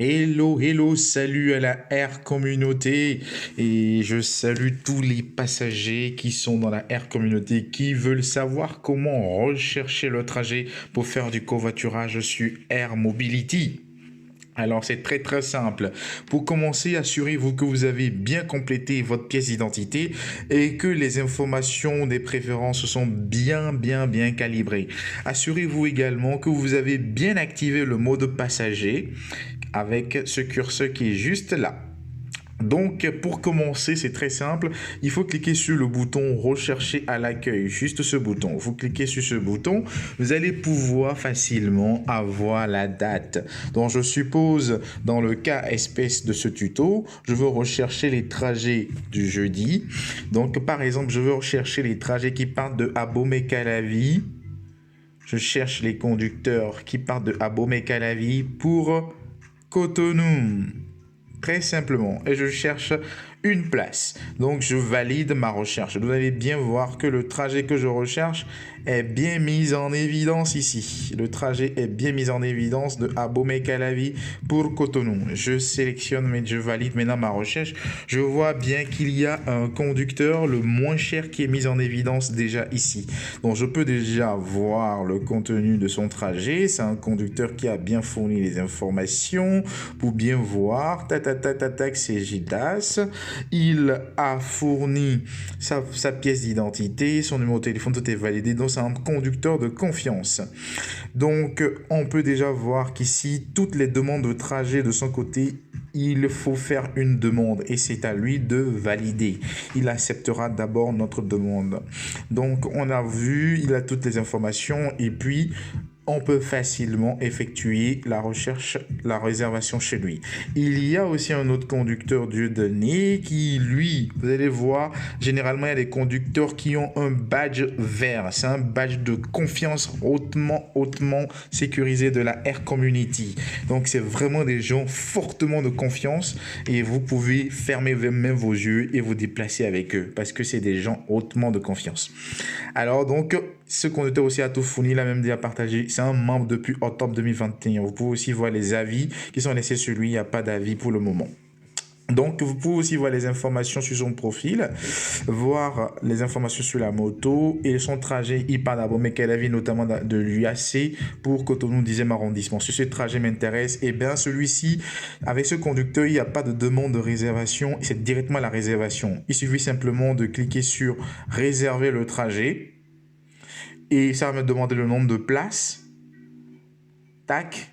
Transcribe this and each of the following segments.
Hello, hello, salut à la Air Communauté et je salue tous les passagers qui sont dans la Air Communauté qui veulent savoir comment rechercher le trajet pour faire du covoiturage sur Air Mobility. Alors c'est très très simple. Pour commencer, assurez-vous que vous avez bien complété votre pièce d'identité et que les informations des préférences sont bien calibrées. Assurez-vous également que vous avez bien activé le mode passager avec ce curseur qui est juste là. Donc, pour commencer, c'est très simple. Il faut cliquer sur le bouton Rechercher à l'accueil, juste ce bouton. Vous cliquez sur ce bouton, vous allez pouvoir facilement avoir la date. Donc, je suppose, dans le cas espèce de ce tuto, je veux rechercher les trajets du jeudi. Donc, par exemple, je veux rechercher les trajets qui partent de Abomey-Calavi. Je cherche les conducteurs qui partent de Abomey-Calavi pour Cotonou. Très simplement. Et je cherche une place. Donc, je valide ma recherche. Vous allez bien voir que le trajet que je recherche est bien mis en évidence ici. Le trajet est bien mis en évidence de Abomey-Calavi pour Cotonou. Je sélectionne, mais je valide maintenant ma recherche. Je vois bien qu'il y a un conducteur le moins cher qui est mis en évidence déjà ici. Donc, je peux déjà voir le contenu de son trajet. C'est un conducteur qui a bien fourni les informations pour bien voir. C'est Gildas. Il a fourni sa pièce d'identité, son numéro de téléphone, tout est validé. Donc, c'est un conducteur de confiance. Donc, on peut déjà voir qu'ici, toutes les demandes de trajet de son côté, il faut faire une demande et c'est à lui de valider. Il acceptera d'abord notre demande. Donc, on a vu, il a toutes les informations et puis on peut facilement effectuer la recherche, la réservation chez lui. Il y a aussi un autre conducteur Dieudonné qui, lui, vous allez voir, généralement, il y a des conducteurs qui ont un badge vert. C'est un badge de confiance hautement sécurisé de la Air Community. Donc, c'est vraiment des gens fortement de confiance et vous pouvez fermer même vos yeux et vous déplacer avec eux parce que c'est des gens hautement de confiance. Alors, donc, ce conducteur aussi a tout fourni, l'a même déjà partagé. C'est un membre depuis octobre 2021. Vous pouvez aussi voir les avis qui sont laissés sur lui. Il n'y a pas d'avis pour le moment. Donc, vous pouvez aussi voir les informations sur son profil, voir les informations sur la moto et son trajet. Il part d'Abomey-Calavi, notamment de l'UAC pour Cotonou 10e arrondissement. Si ce trajet m'intéresse, eh bien, celui-ci, avec ce conducteur, il n'y a pas de demande de réservation. C'est directement la réservation. Il suffit simplement de cliquer sur réserver le trajet et ça va me demander le nombre de places. Tac.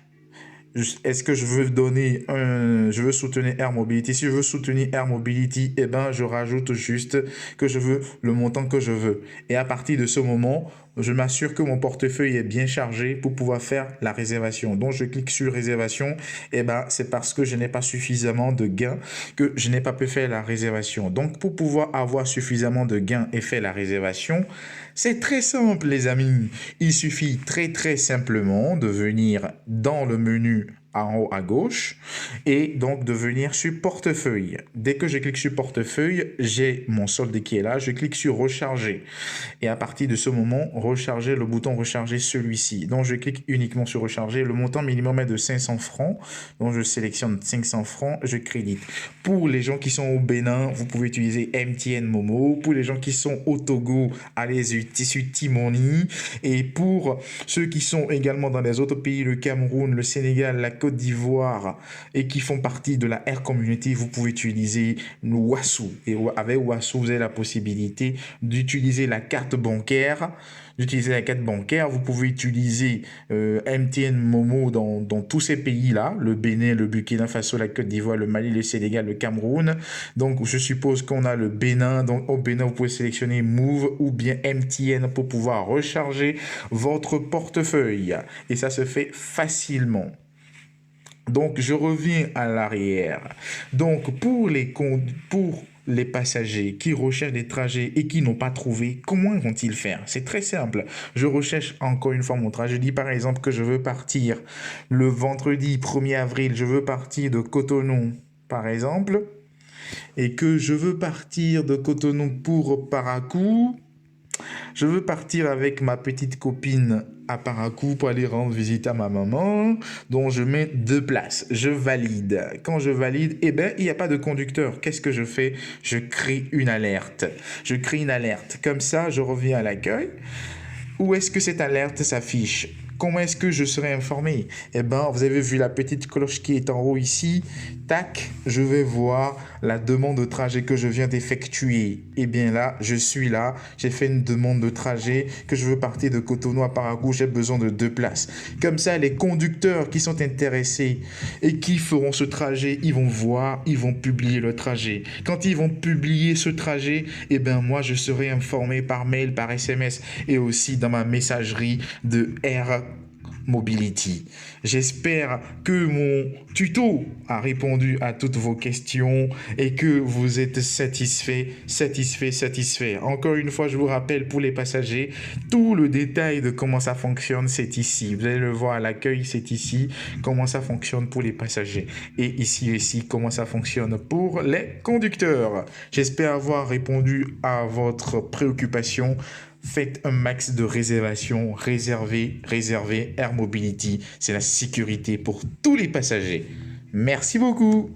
Est-ce que je veux soutenir Air Mobility? Si je veux soutenir Air Mobility, eh ben, je rajoute juste que je veux le montant que je veux. Et à partir de ce moment, je m'assure que mon portefeuille est bien chargé pour pouvoir faire la réservation. Donc, je clique sur réservation. Eh ben, c'est parce que je n'ai pas suffisamment de gains que je n'ai pas pu faire la réservation. Donc, pour pouvoir avoir suffisamment de gains et faire la réservation, c'est très simple, les amis. Il suffit très simplement de venir dans le menu en haut à gauche et donc de venir sur portefeuille. Dès que je clique sur portefeuille, j'ai mon solde qui est là. Je clique sur recharger et à partir de ce moment, recharger, le bouton recharger celui-ci. Donc, je clique uniquement sur recharger. Le montant minimum est de 500 francs. Donc, je sélectionne 500 francs, je crédite. Pour les gens qui sont au Bénin, vous pouvez utiliser MTN Momo. Pour les gens qui sont au Togo, allez sur Timoni. Et pour ceux qui sont également dans les autres pays, le Cameroun, le Sénégal, la Côte d'Ivoire et qui font partie de la Air Community, vous pouvez utiliser Wassou. Et avec Wassou, vous avez la possibilité d'utiliser la carte bancaire. Vous pouvez utiliser MTN Momo dans tous ces pays-là, le Bénin, le Burkina Faso, la Côte d'Ivoire, le Mali, le Sénégal, le Cameroun. Donc, je suppose qu'on a le Bénin. Donc, au Bénin, vous pouvez sélectionner Move ou bien MTN pour pouvoir recharger votre portefeuille. Et ça se fait facilement. Donc, je reviens à l'arrière. Donc, pour les passagers qui recherchent des trajets et qui n'ont pas trouvé, comment vont-ils faire? C'est très simple. Je recherche encore une fois mon trajet. Je dis par exemple que je veux partir le vendredi 1er avril, je veux partir de Cotonou, par exemple, et que je veux partir de Cotonou pour Parakou. je veux partir avec ma petite copine à Parakou pour aller rendre visite à ma maman, donc je mets 2 places, je valide. Quand je valide, eh ben, il n'y a pas de conducteur. Qu'est-ce que je fais? Je crée une alerte. Je crée une alerte. Comme ça, je reviens à l'accueil. Où est-ce que cette alerte s'affiche? Comment est-ce que je serai informé? Eh bien, vous avez vu la petite cloche qui est en haut ici. Tac, je vais voir la demande de trajet que je viens d'effectuer. Eh bien là, je suis là. J'ai fait une demande de trajet que je veux partir de Cotonou à Parakou. J'ai besoin de 2 places. Comme ça, les conducteurs qui sont intéressés et qui feront ce trajet, ils vont voir, ils vont publier le trajet. Quand ils vont publier ce trajet, eh bien moi, je serai informé par mail, par SMS et aussi dans ma messagerie de Air Mobility. J'espère que mon tuto a répondu à toutes vos questions et que vous êtes satisfait. Encore une fois, je vous rappelle pour les passagers, tout le détail de comment ça fonctionne, c'est ici. Vous allez le voir à l'accueil, c'est ici, comment ça fonctionne pour les passagers. Et ici, comment ça fonctionne pour les conducteurs. J'espère avoir répondu à votre préoccupation. Faites un max de réservations, réservez. Air Mobility, c'est la sécurité pour tous les passagers. Merci beaucoup.